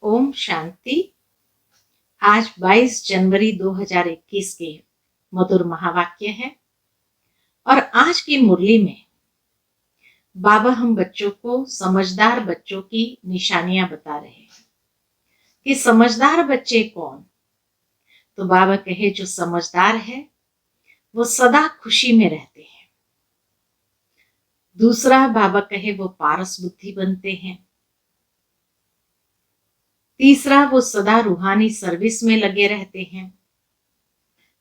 ओम शांति। आज 22 जनवरी 2021 के मधुर महावाक्य है और आज की मुरली में बाबा हम बच्चों को समझदार बच्चों की निशानियां बता रहे हैं कि समझदार बच्चे कौन। तो बाबा कहे जो समझदार है वो सदा खुशी में रहते हैं। दूसरा बाबा कहे वो पारस बुद्धि बनते हैं। तीसरा वो सदा रूहानी सर्विस में लगे रहते हैं,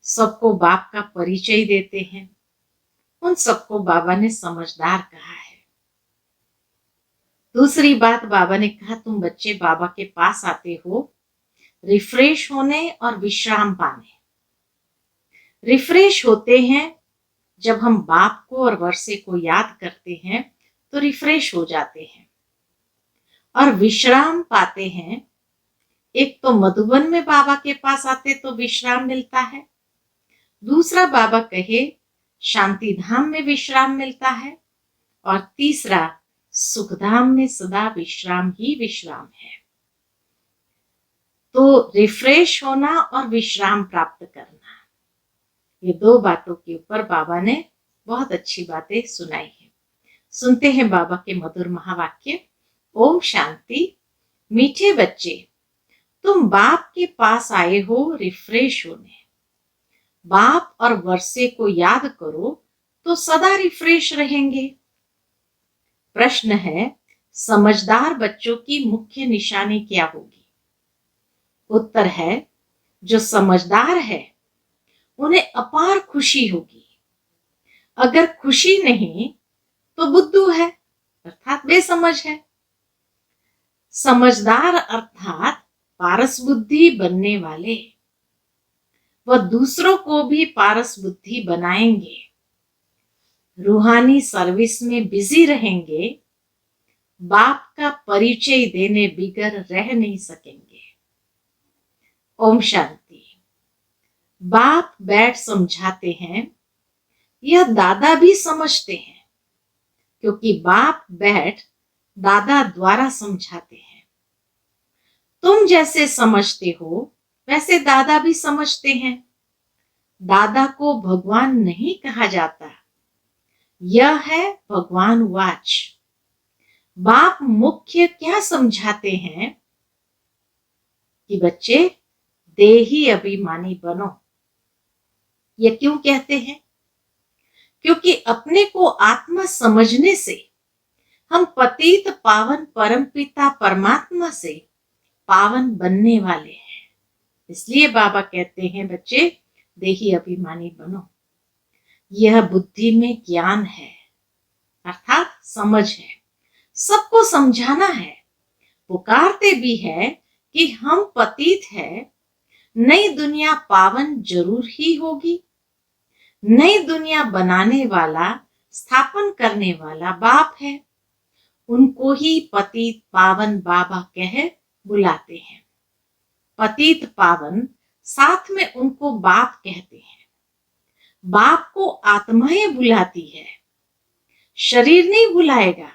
सबको बाप का परिचय देते हैं। उन सबको बाबा ने समझदार कहा है। दूसरी बात बाबा ने कहा तुम बच्चे बाबा के पास आते हो रिफ्रेश होने और विश्राम पाने। रिफ्रेश होते हैं जब हम बाप को और वर्षे को याद करते हैं तो रिफ्रेश हो जाते हैं, और विश्राम पाते हैं। एक तो मधुबन में बाबा के पास आते तो विश्राम मिलता है, दूसरा बाबा कहे शांति धाम में विश्राम मिलता है, और तीसरा सुखधाम में सदा विश्राम ही विश्राम है। तो रिफ्रेश होना और विश्राम प्राप्त करना, ये दो बातों के ऊपर बाबा ने बहुत अच्छी बातें सुनाई है। सुनते हैं बाबा के मधुर महावाक्य। ओम शांति। मीठे बच्चे, तुम बाप के पास आए हो रिफ्रेश होने। बाप और वर्षे को याद करो तो सदा रिफ्रेश रहेंगे। प्रश्न है, समझदार बच्चों की मुख्य निशानी क्या होगी? उत्तर है, जो समझदार है उन्हें अपार खुशी होगी। अगर खुशी नहीं तो बुद्धू है अर्थात बेसमझ है। समझदार अर्थात पारस बुद्धि बनने वाले, वह दूसरों को भी पारस बुद्धि बनाएंगे, रूहानी सर्विस में बिजी रहेंगे, बाप का परिचय देने बिगर रह नहीं सकेंगे। ओम शांति। बाप बैठ समझाते हैं, यह दादा भी समझते हैं, क्योंकि बाप बैठ दादा द्वारा समझाते हैं। तुम जैसे समझते हो वैसे दादा भी समझते हैं। दादा को भगवान नहीं कहा जाता, यह है भगवान वाच। बाप मुख्य क्या समझाते हैं कि बच्चे देही अभिमानी बनो। ये क्यों कहते हैं? क्योंकि अपने को आत्मा समझने से हम पतित पावन परमपिता परमात्मा से पावन बनने वाले हैं। इसलिए बाबा कहते हैं बच्चे देही अभिमानी बनो। यह बुद्धि में ज्ञान है अर्थात समझ है, सबको समझाना है। पुकारते भी है कि हम पतित है, नई दुनिया पावन जरूर ही होगी। नई दुनिया बनाने वाला स्थापन करने वाला बाप है, उनको ही पतित पावन बाबा कह बुलाते हैं। पतित पावन साथ में उनको बाप कहते हैं। बाप को आत्माएं बुलाती है, शरीर नहीं बुलाएगा।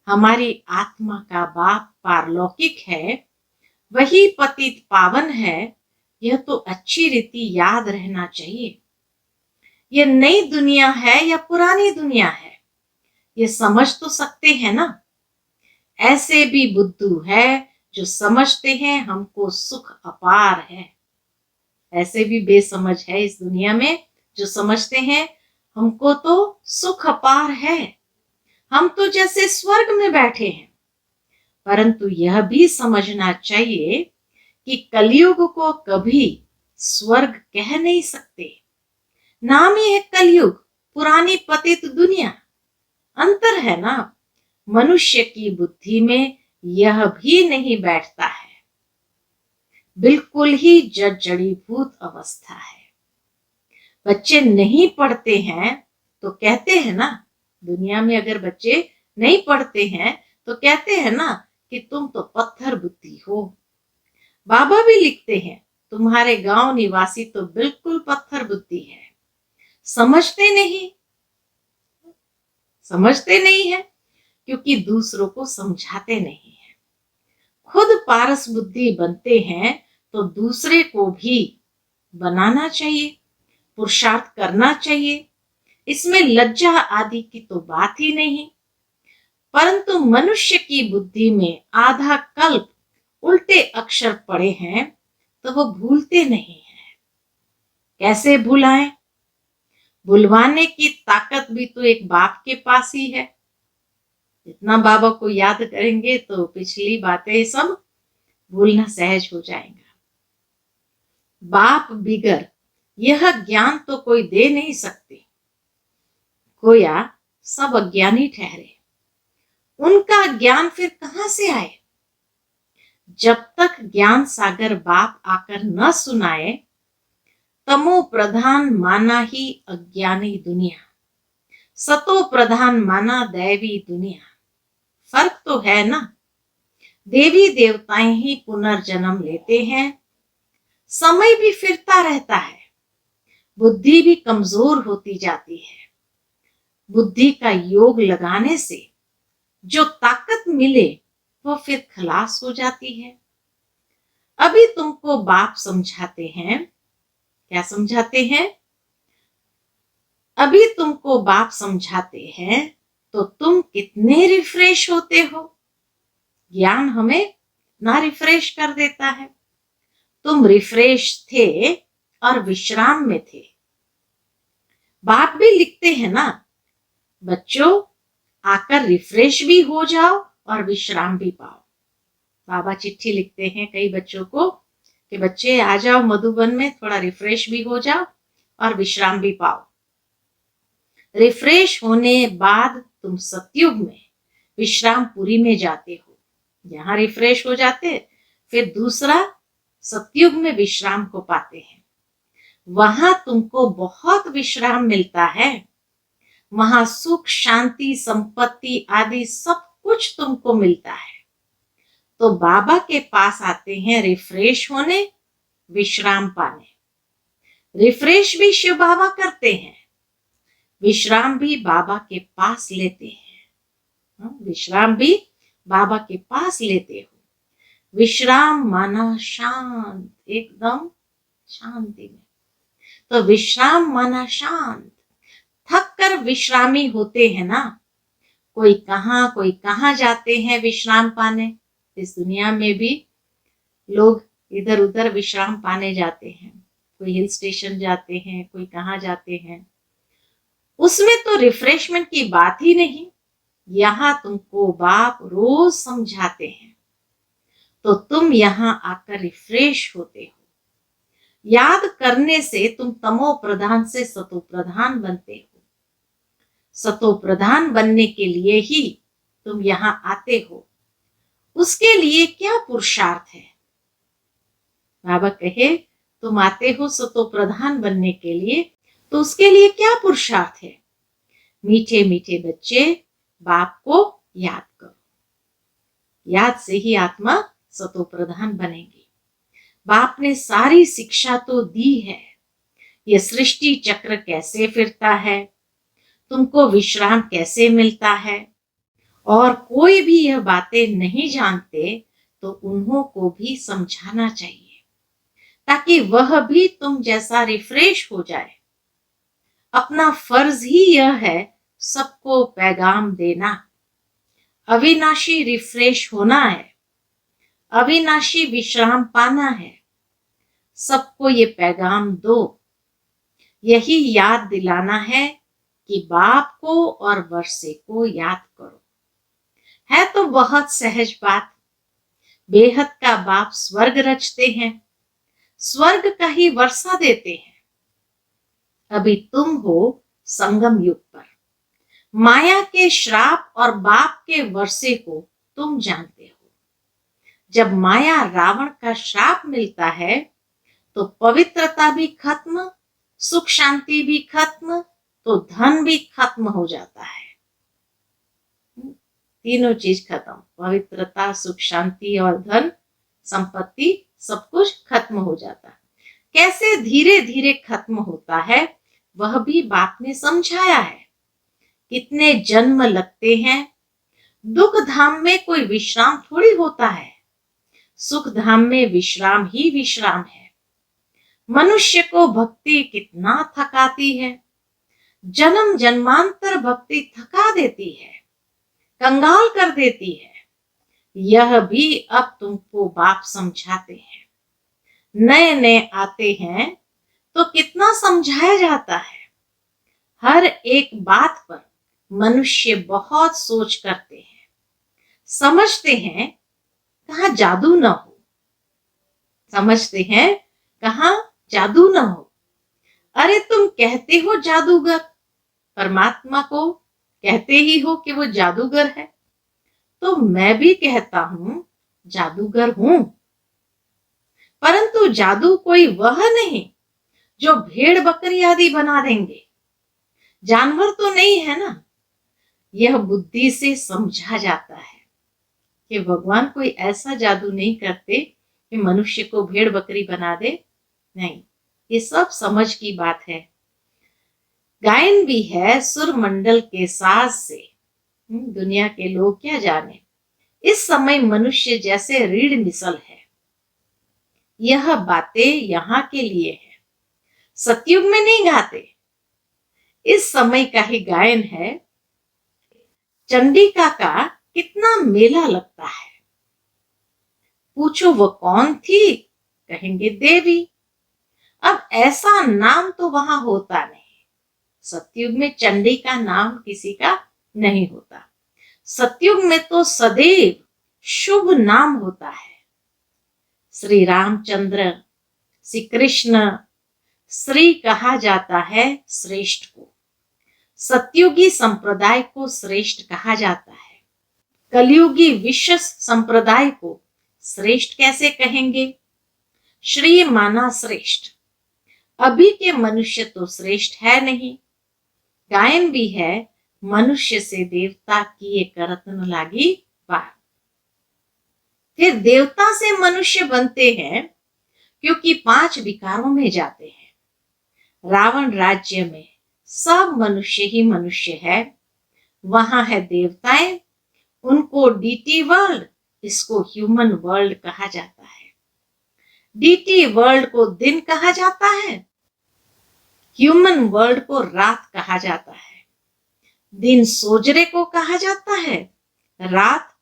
हमारी आत्मा का बाप पारलौकिक है, वही पतित पावन है। यह तो अच्छी रीति याद रहना चाहिए। यह नई दुनिया है या पुरानी दुनिया है, ये समझ तो सकते हैं ना। ऐसे भी बुद्धू है जो समझते हैं हमको सुख अपार है। ऐसे भी बेसमझ है इस दुनिया में जो समझते हैं हमको तो सुख अपार है, हम तो जैसे स्वर्ग में बैठे हैं। परंतु यह भी समझना चाहिए कि कलयुग को कभी स्वर्ग कह नहीं सकते। नाम ही है कलयुग, पुरानी पतित दुनिया। अंतर है ना। मनुष्य की बुद्धि में यह भी नहीं बैठता है, बिल्कुल ही जड़ीभूत अवस्था है। बच्चे नहीं पढ़ते हैं तो कहते हैं ना, दुनिया में अगर बच्चे नहीं पढ़ते हैं तो कहते हैं ना कि तुम तो पत्थर बुद्धि हो। बाबा भी लिखते हैं तुम्हारे गांव निवासी तो बिल्कुल पत्थर बुद्धि है। समझते नहीं है क्योंकि दूसरों को समझाते नहीं है। खुद पारस बुद्धि बनते हैं तो दूसरे को भी बनाना चाहिए, पुरुषार्थ करना चाहिए। इसमें लज्जा आदि की तो बात ही नहीं। परंतु मनुष्य की बुद्धि में आधा कल्प उल्टे अक्षर पड़े हैं तो वो भूलते नहीं हैं। कैसे भुलाएं? भुलवाने की ताकत भी तो एक बाप के पास ही है। जितना बाबा को याद करेंगे तो पिछली बातें सब भूलना सहज हो जाएगा। बाप बिगर यह ज्ञान तो कोई दे नहीं सकते। गोया सब अज्ञानी ठहरे। उनका ज्ञान फिर कहां से आए? जब तक ज्ञान सागर बाप आकर न सुनाए, तमो प्रधान माना ही अज्ञानी दुनिया, सतो प्रधान माना दैवी दुनिया। फर्क तो है ना। देवी देवताएं ही पुनर्जन्म लेते हैं, समय भी फिरता रहता है, बुद्धि भी कमजोर होती जाती है। बुद्धि का योग लगाने से जो ताकत मिले वो फिर खलास हो जाती है। अभी तुमको बाप समझाते हैं। क्या समझाते हैं? अभी तुमको बाप समझाते हैं तो तुम कितने रिफ्रेश होते हो। ज्ञान हमें ना रिफ्रेश कर देता है। तुम रिफ्रेश थे और विश्राम में थे। बाप भी लिखते हैं ना, बच्चों आकर रिफ्रेश भी हो जाओ और विश्राम भी पाओ। बाबा चिट्ठी लिखते हैं कई बच्चों को कि बच्चे आ जाओ मधुबन में, थोड़ा रिफ्रेश भी हो जाओ और विश्राम भी पाओ। रिफ्रेश होने बाद तुम सतयुग में विश्रामपुरी में जाते हो। यहाँ रिफ्रेश हो जाते, फिर दूसरा सतयुग में विश्राम को पाते हैं। वहां तुमको बहुत विश्राम मिलता है। वहां सुख, शांति, संपत्ति आदि सब कुछ तुमको मिलता है। तो बाबा के पास आते हैं रिफ्रेश होने, विश्राम पाने। रिफ्रेश भी शिव बाबा करते हैं, विश्राम भी बाबा के पास लेते हैं। विश्राम भी बाबा के पास लेते हो। विश्राम माना शांत, एकदम शांति में। तो विश्राम माना शांत। थक कर विश्रामी होते हैं ना। कोई कहाँ जाते हैं विश्राम पाने। इस दुनिया में भी लोग इधर उधर विश्राम पाने जाते हैं। कोई हिल स्टेशन जाते हैं, कोई कहाँ जाते हैं। उसमें तो रिफ्रेशमेंट की बात ही नहीं। यहाँ तुमको बाप रोज समझाते हैं तो तुम यहाँ आकर रिफ्रेश होते हो। याद करने से तुम तमो प्रधान से सतो प्रधान बनते हो। सतो प्रधान बनने के लिए ही तुम यहाँ आते हो। उसके लिए क्या पुरुषार्थ है? बाबा कहे तुम आते हो सतो प्रधान बनने के लिए, तो उसके लिए क्या पुरुषार्थ है? मीठे मीठे बच्चे बाप को याद करो। याद से ही आत्मा सतो प्रधान बनेगी। बाप ने सारी शिक्षा तो दी है। ये सृष्टि चक्र कैसे फिरता है, तुमको विश्राम कैसे मिलता है, और कोई भी यह बातें नहीं जानते तो उन्हों को भी समझाना चाहिए ताकि वह भी तुम जैसा रिफ्रेश हो जाए। अपना फर्ज ही यह है सबको पैगाम देना। अविनाशी रिफ्रेश होना है, अविनाशी विश्राम पाना है। सबको ये पैगाम दो। यही याद दिलाना है कि बाप को और वर्षे को याद करो। है तो बहुत सहज बात। बेहद का बाप स्वर्ग रचते हैं, स्वर्ग का ही वर्षा देते हैं। अभी तुम हो संगम युग पर। माया के श्राप और बाप के वर्षे को तुम जानते हो। जब माया रावण का श्राप मिलता है तो पवित्रता भी खत्म, सुख शांति भी खत्म, तो धन भी खत्म हो जाता है। तीनों चीज खत्म, पवित्रता, सुख शांति और धन संपत्ति, सब कुछ खत्म हो जाता है। कैसे धीरे धीरे खत्म होता है वह भी बाप ने समझाया है। कितने जन्म लगते हैं। दुख धाम में कोई विश्राम थोड़ी होता है। सुख धाम में विश्राम ही विश्राम है। मनुष्य को भक्ति कितना थकाती है। जन्म जन्मांतर भक्ति थका देती है, कंगाल कर देती है। यह भी अब तुमको बाप समझाते हैं। नए नए आते हैं तो कितना समझाया जाता है। हर एक बात पर मनुष्य बहुत सोच करते हैं, समझते हैं कहाँ जादू न हो, समझते हैं कहाँ जादू न हो। अरे तुम कहते हो जादूगर, परमात्मा को कहते ही हो कि वो जादूगर है, तो मैं भी कहता हूं जादूगर हूं। परंतु जादू कोई वह नहीं जो भेड़ बकरी आदि बना देंगे। जानवर तो नहीं है ना। यह बुद्धि से समझा जाता है कि भगवान कोई ऐसा जादू नहीं करते कि मनुष्य को भेड़ बकरी बना दे। नहीं, ये सब समझ की बात है। गायन भी है सुर मंडल के साज से। दुनिया के लोग क्या जाने। इस समय मनुष्य जैसे रीढ़ मिसल है। यह बातें यहाँ के लिए है, सतयुग में नहीं गाते। इस समय का ही गायन है। चंडिका का कितना मेला लगता है। पूछो वो कौन थी, कहेंगे देवी। अब ऐसा नाम तो वहां होता नहीं। सतयुग में चंडी का नाम किसी का नहीं होता। सतयुग में तो सदैव शुभ नाम होता है। श्री रामचंद्र, श्री कृष्ण, श्री कहा जाता है श्रेष्ठ को। सतयुगी संप्रदाय को श्रेष्ठ कहा जाता है। कलयुगी विश्व संप्रदाय को श्रेष्ठ कैसे कहेंगे। श्री माना श्रेष्ठ। अभी के मनुष्य तो श्रेष्ठ है नहीं। गायन भी है मनुष्य से देवता किए करत न लागी बात। फिर देवता से मनुष्य बनते हैं क्योंकि 5 विकारों में जाते हैं। रावण राज्य में सब मनुष्य ही मनुष्य है। वहां है देवताएं, उनको डीटी वर्ल्ड, इसको ह्यूमन वर्ल्ड कहा जाता है। डीटी वर्ल्ड को दिन कहा जाता है, ह्यूमन वर्ल्ड को रात कहा जाता है। दिन सोजरे को कहा जाता है, रात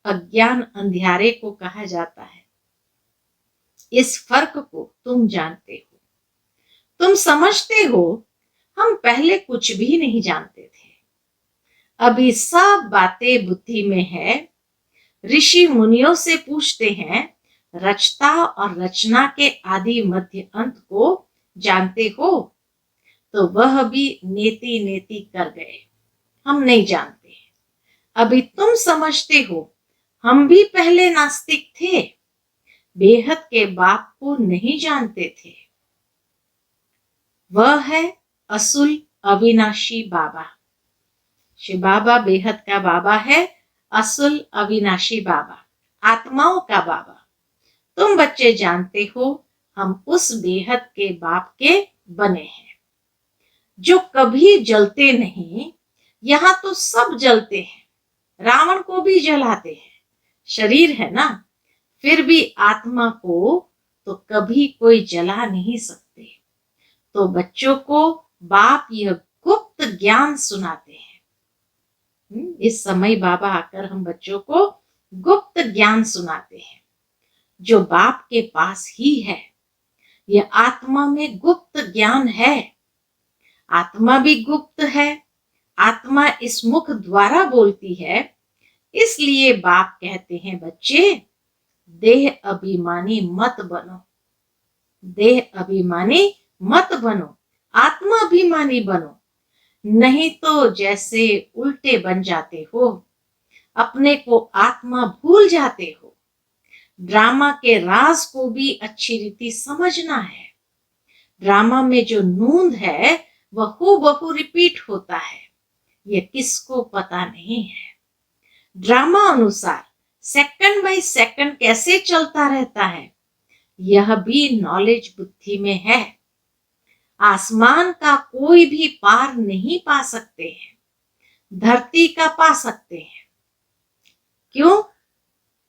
अज्ञान अंधियारे को कहा जाता है। इस फर्क को तुम जानते हो, तुम समझते हो। हम पहले कुछ भी नहीं जानते थे। अभी सब बातें बुद्धि में है। ऋषि मुनियों से पूछते हैं, रचता और रचना के आदि मध्य अंत को जानते हो, तो वह भी नेति नेति कर गए। हम नहीं जानते। अभी तुम समझते हो। हम भी पहले नास्तिक थे, बेहद के बाप को नहीं जानते थे। वह है असुल अविनाशी बाबा। शिव बाबा बेहद का बाबा है, असुल अविनाशी बाबा, आत्माओं का बाबा। तुम बच्चे जानते हो हम उस बेहद के बाप के बने हैं जो कभी जलते नहीं। यहाँ तो सब जलते हैं, रावण को भी जलाते हैं। शरीर है ना, फिर भी आत्मा को तो कभी कोई जला नहीं सकते। तो बच्चों को बाप यह गुप्त ज्ञान सुनाते हैं। इस समय बाबा आकर हम बच्चों को गुप्त ज्ञान सुनाते हैं जो बाप के पास ही है। यह आत्मा में गुप्त ज्ञान है। आत्मा भी गुप्त है। आत्मा इस मुख द्वारा बोलती है। इसलिए बाप कहते हैं, बच्चे देह अभिमानी मत बनो, देह अभिमानी मत बनो, आत्मा अभिमानी बनो। नहीं तो जैसे उल्टे बन जाते हो, अपने को आत्मा भूल जाते हो। ड्रामा के राज को भी अच्छी रीति समझना है। ड्रामा में जो नूंद है वह हूबहू रिपीट होता है, यह किसको पता नहीं है। ड्रामा अनुसार सेकंड बाय सेकंड कैसे चलता रहता है, यह भी नॉलेज बुद्धि में है। आसमान का कोई भी पार नहीं पा सकते हैं, धरती का पा सकते हैं। क्यों?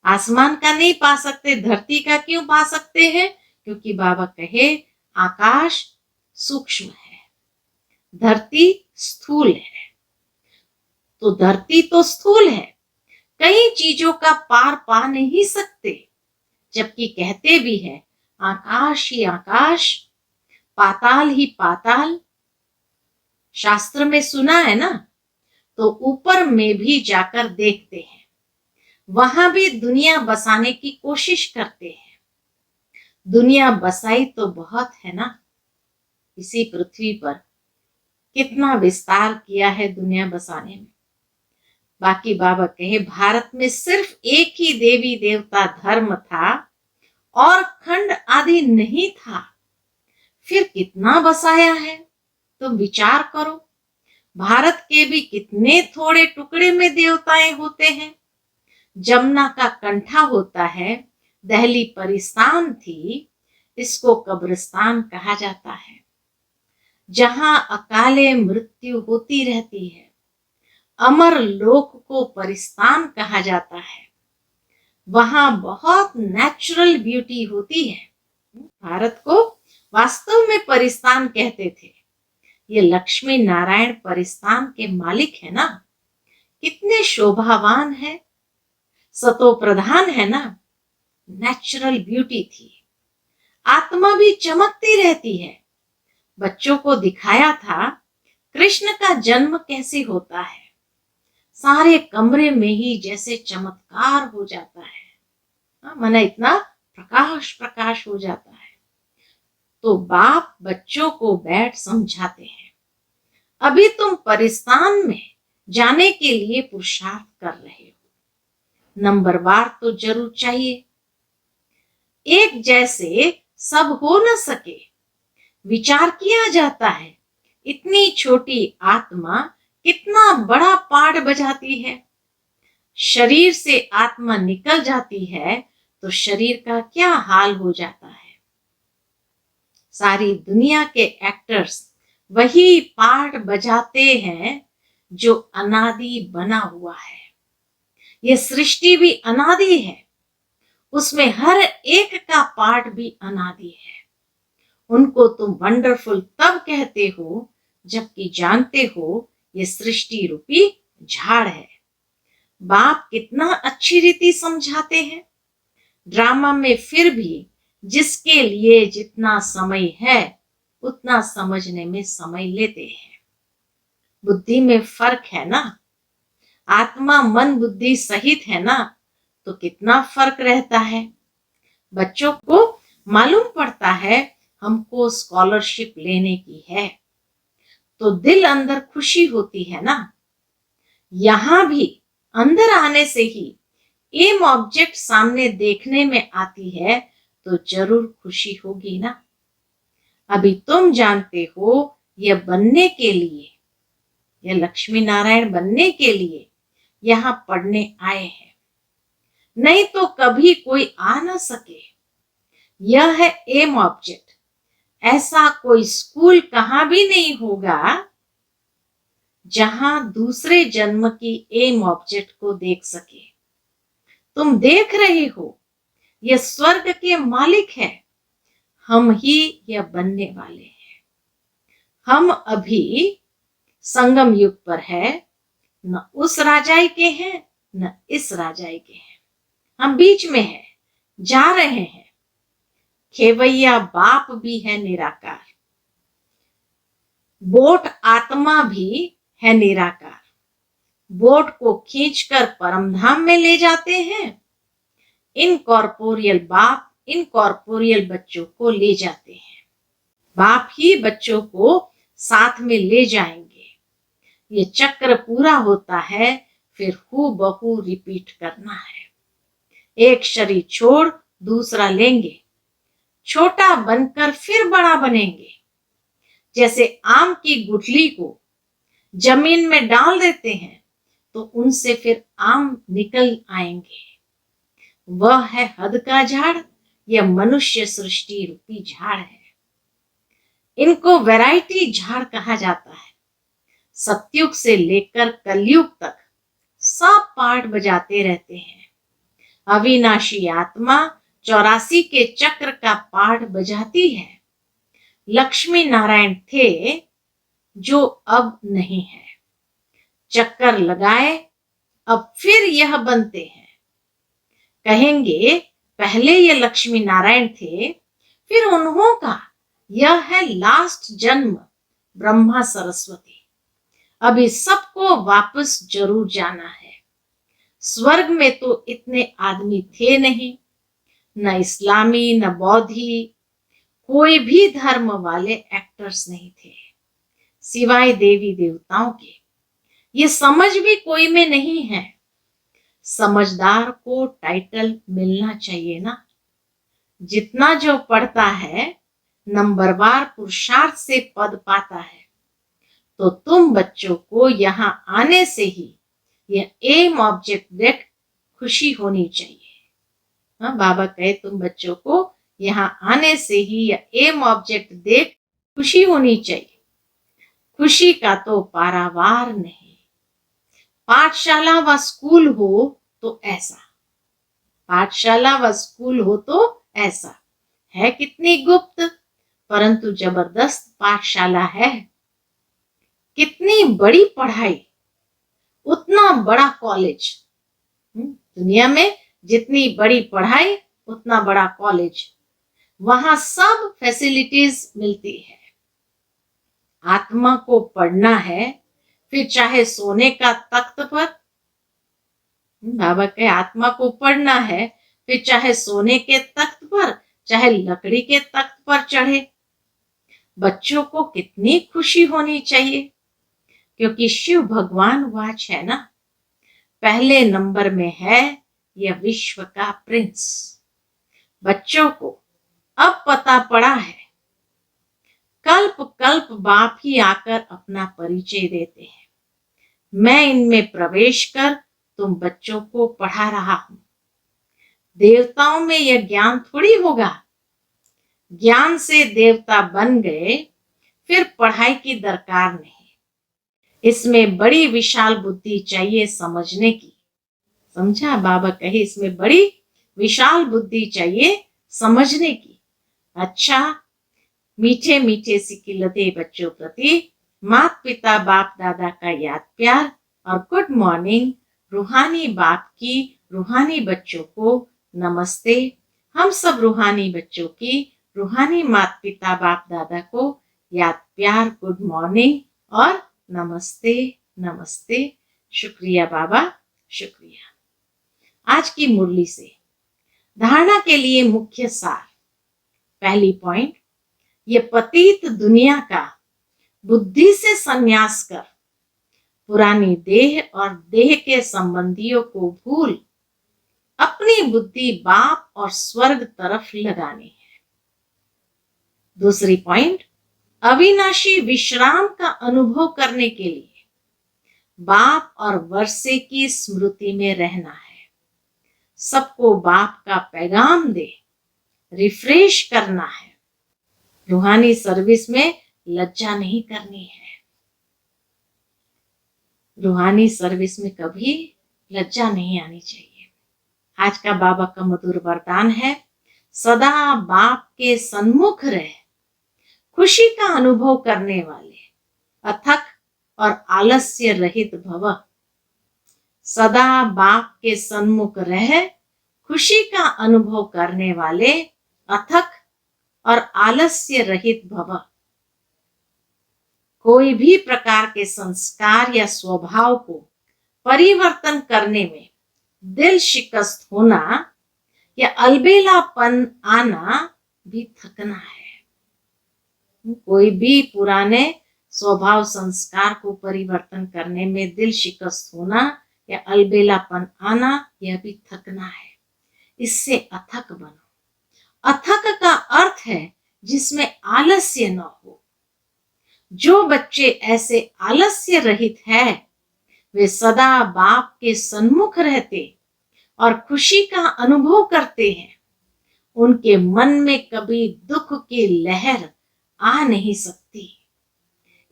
आसमान का नहीं पा सकते, धरती का क्यों पा सकते हैं? क्योंकि बाबा कहे आकाश सूक्ष्म है, धरती स्थूल है। तो धरती तो स्थूल है, कई चीजों का पार पा नहीं सकते, जबकि कहते भी है आकाश ही आकाश, पाताल ही पाताल। शास्त्र में सुना है ना। तो ऊपर में भी जाकर देखते हैं, वहां भी दुनिया बसाने की कोशिश करते हैं। दुनिया बसाई तो बहुत है ना, इसी पृथ्वी पर कितना विस्तार किया है दुनिया बसाने में। बाकी बाबा कहे भारत में सिर्फ एक ही देवी देवता धर्म था और खंड आदि नहीं था, फिर कितना बसाया है? तुम विचार करो, भारत के भी कितने थोड़े टुकड़े में देवताएं होते हैं। जमुना का कंठा होता है, दहली परिस्तान थी, इसको कब्रिस्तान कहा जाता है। जहां अकाले मृत्यु होती रहती है, अमर लोक को परिस्तान कहा जाता है। वहां बहुत नेचुरल ब्यूटी होती है। भारत को वास्तव में परिस्तान कहते थे। ये लक्ष्मी नारायण परिस्तान के मालिक है ना, कितने शोभावान है, सतो प्रधान है ना, नेचुरल ब्यूटी थी। आत्मा भी चमकती रहती है। बच्चों को दिखाया था कृष्ण का जन्म कैसे होता है, सारे कमरे में ही जैसे चमत्कार हो जाता है, माना इतना प्रकाश प्रकाश हो जाता है। तो बाप बच्चों को बैठ समझाते हैं, अभी तुम परिस्तान में जाने के लिए पुरुषार्थ कर रहे हो, नंबरवार तो जरूर चाहिए। एक जैसे सब हो न सके, विचार किया जाता है इतनी छोटी आत्मा कितना बड़ा पार्ट बजाती है। शरीर से आत्मा निकल जाती है तो शरीर का क्या हाल हो जाता है। सारी दुनिया के एक्टर्स वही पार्ट बजाते हैं जो अनादि बना हुआ है। ये सृष्टि भी अनादि है, उसमें हर एक का पार्ट भी अनादि है। उनको तुम वंडरफुल तब कहते हो जबकि जानते हो ये सृष्टि रूपी झाड़ है। बाप कितना अच्छी रीति समझाते हैं। ड्रामा में फिर भी जिसके लिए जितना समय है उतना समझने में समय लेते हैं। बुद्धि में फर्क है ना, आत्मा मन बुद्धि सहित है ना, तो कितना फर्क रहता है। बच्चों को मालूम पड़ता है हमको स्कॉलरशिप लेने की है, तो दिल अंदर खुशी होती है ना। यहां भी अंदर आने से ही एम ऑब्जेक्ट सामने देखने में आती है तो जरूर खुशी होगी ना। अभी तुम जानते हो यह बनने के लिए, यह लक्ष्मी नारायण बनने के लिए यहां पढ़ने आए हैं, नहीं तो कभी कोई आ ना सके। यह है एम ऑब्जेक्ट। ऐसा कोई स्कूल कहां भी नहीं होगा जहां दूसरे जन्म की एम ऑब्जेक्ट को देख सके। तुम देख रहे हो यह स्वर्ग के मालिक है, हम ही यह बनने वाले हैं। हम अभी संगम युग पर है, न उस राजाई के हैं न इस राजाई के हैं, हम बीच में हैं, जा रहे हैं। खेवैया बाप भी है निराकार, बोट आत्मा भी है निराकार। बोट को खींचकर परमधाम में ले जाते हैं, इनकॉर्पोरियल बाप इनकॉर्पोरियल बच्चों को ले जाते हैं। बाप ही बच्चों को साथ में ले जाएंगे। ये चक्र पूरा होता है, फिर हूबहू रिपीट करना है। एक शरीर छोड़ दूसरा लेंगे, छोटा बनकर फिर बड़ा बनेंगे। जैसे आम की गुठली को जमीन में डाल देते हैं तो उनसे फिर आम निकल आएंगे। वह है हद का झाड़, यह मनुष्य सृष्टि रूपी झाड़ है। इनको वैरायटी झाड़ कहा जाता है। सतयुग से लेकर कलयुग तक सब पार्ट बजाते रहते हैं। अविनाशी आत्मा 84 के चक्र का पाठ बजाती है। लक्ष्मी नारायण थे जो अब नहीं है। चक्कर लगाए अब फिर यह बनते हैं। कहेंगे पहले ये लक्ष्मी नारायण थे, फिर उन्हों का यह है लास्ट जन्म ब्रह्मा सरस्वती। अब इस सबको वापस जरूर जाना है। स्वर्ग में तो इतने आदमी थे नहीं, न इस्लामी न बौद्धि, कोई भी धर्म वाले एक्टर्स नहीं थे सिवाय देवी देवताओं के। ये समझ भी कोई में नहीं है। समझदार को टाइटल मिलना चाहिए ना। जितना जो पढ़ता है नंबरवार पुरुषार्थ से पद पाता है। तो तुम बच्चों को यहाँ आने से ही यह एम ऑब्जेक्ट देख खुशी होनी चाहिए। हाँ, बाबा कहे तुम बच्चों को यहाँ आने से ही यह एम ऑब्जेक्ट देख खुशी होनी चाहिए। खुशी का तो पारावार नहीं। पाठशाला व स्कूल हो तो ऐसा, पाठशाला व स्कूल हो तो ऐसा है। कितनी गुप्त परंतु जबरदस्त पाठशाला है। कितनी बड़ी पढ़ाई उतना बड़ा कॉलेज। दुनिया में जितनी बड़ी पढ़ाई उतना बड़ा कॉलेज, वहां सब फैसिलिटीज मिलती है। आत्मा को पढ़ना है फिर चाहे सोने का तख्त पर, बाबा के आत्मा को पढ़ना है फिर चाहे सोने के तख्त पर चाहे लकड़ी के तख्त पर चढ़े। बच्चों को कितनी खुशी होनी चाहिए, क्योंकि शिव भगवान वाच है ना। पहले नंबर में है यह विश्व का प्रिंस। बच्चों को अब पता पड़ा है। कल्प कल्प बाप ही आकर अपना परिचय देते हैं। मैं इनमें प्रवेश कर तुम बच्चों को पढ़ा रहा हूं। देवताओं में यह ज्ञान थोड़ी होगा। ज्ञान से देवता बन गए फिर पढ़ाई की दरकार नहीं। इसमें बड़ी विशाल बुद्धि चाहिए समझने की। समझा, बाबा कहे इसमें बड़ी विशाल बुद्धि चाहिए समझने की। अच्छा, मीठे मीठे सिकिलते बच्चों प्रति माता पिता बाप दादा का याद प्यार और गुड मॉर्निंग। रूहानी बाप की रूहानी बच्चों को नमस्ते। हम सब रूहानी बच्चों की रूहानी माता पिता बाप दादा को याद प्यार, गुड मॉर्निंग और नमस्ते नमस्ते। शुक्रिया बाबा, शुक्रिया। आज की मुरली से धारणा के लिए मुख्य सार। पहली पॉइंट, ये पतित दुनिया का बुद्धि से संन्यास कर पुरानी देह और देह के संबंधियों को भूल अपनी बुद्धि बाप और स्वर्ग तरफ लगानी है। दूसरी पॉइंट, अविनाशी विश्राम का अनुभव करने के लिए बाप और वर्षे की स्मृति में रहना है। सबको बाप का पैगाम दे रिफ्रेश करना है। रूहानी सर्विस में लज्जा नहीं करनी है। रूहानी सर्विस में कभी लज्जा नहीं आनी चाहिए। आज का बाबा का मधुर वरदान है, सदा बाप के सन्मुख रह खुशी का अनुभव करने वाले अथक और आलस्य रहित भव। सदा बाप के सन्मुख रह खुशी का अनुभव करने वाले अथक और आलस्य रहित भव। कोई भी प्रकार के संस्कार या स्वभाव को परिवर्तन करने में दिल शिकस्त होना या अलबेलापन आना भी थकना है। कोई भी पुराने स्वभाव संस्कार को परिवर्तन करने में दिल शिकस्त होना या अलबेलापन आना यह भी थकना है। इससे अथक बनो। अथक का अर्थ है जिसमें आलस्य न हो। जो बच्चे ऐसे आलस्य रहित है वे सदा बाप के सन्मुख रहते और खुशी का अनुभव करते हैं। उनके मन में कभी दुख की लहर आ नहीं सकती।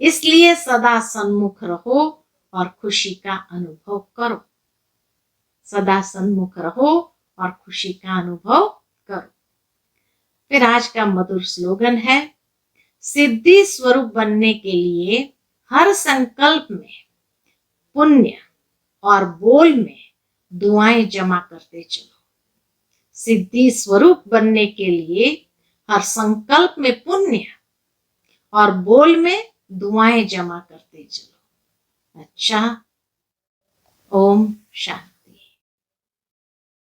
इसलिए सदा सन्मुख रहो और खुशी का अनुभव करो। सदा सन्मुख रहो और खुशी का अनुभव करो। फिर आज का मधुर स्लोगन है, सिद्धि स्वरूप बनने के लिए हर संकल्प में पुण्य और बोल में दुआएं जमा करते चलो। सिद्धि स्वरूप बनने के लिए हर संकल्प में पुण्य और बोल में दुआएं जमा करते चलो। अच्छा, ओम शांति।